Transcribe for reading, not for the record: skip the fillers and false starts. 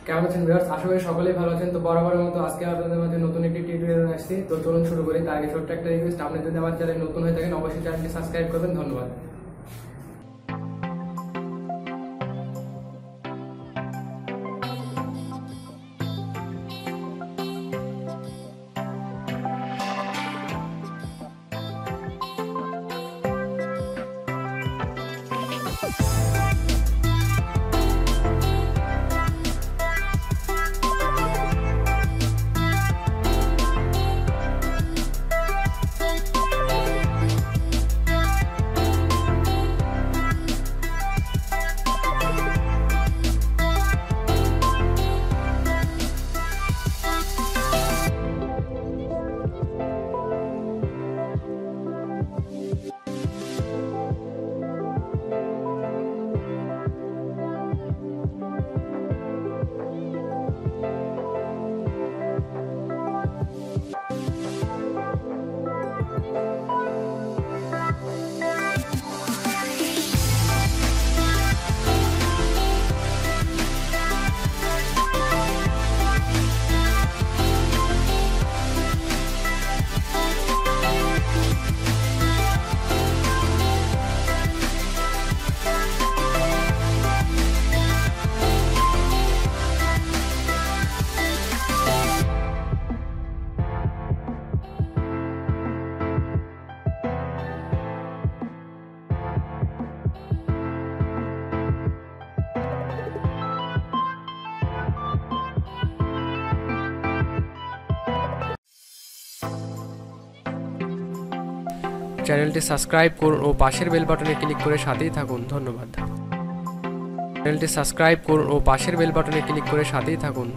কেমন আছেন ভিউয়ার্স? আশা করি সকলেই ভালো আছেন। তো বরাবরের মতো আজকে আপনাদের মাঝে নতুন একটি টিউটোরিয়াল আসছি। তো চলুন শুরু করি। তার আগে ছোট্ট একটা রিকোয়েস্ট, আপনি যদি আমার চ্যানেলে নতুন হয়ে থাকেন অবশ্যই চ্যানেলটি সাবস্ক্রাইব করবেন। ধন্যবাদ। চ্যানেলটি সাবস্ক্রাইব করুন ও পাশের বেল বাটনে ক্লিক করে সাথেই থাকুন। ধন্যবাদ। চ্যানেলটি সাবস্ক্রাইব করুন ও পাশের বেল বাটনে ক্লিক করে সাথেই থাকুন।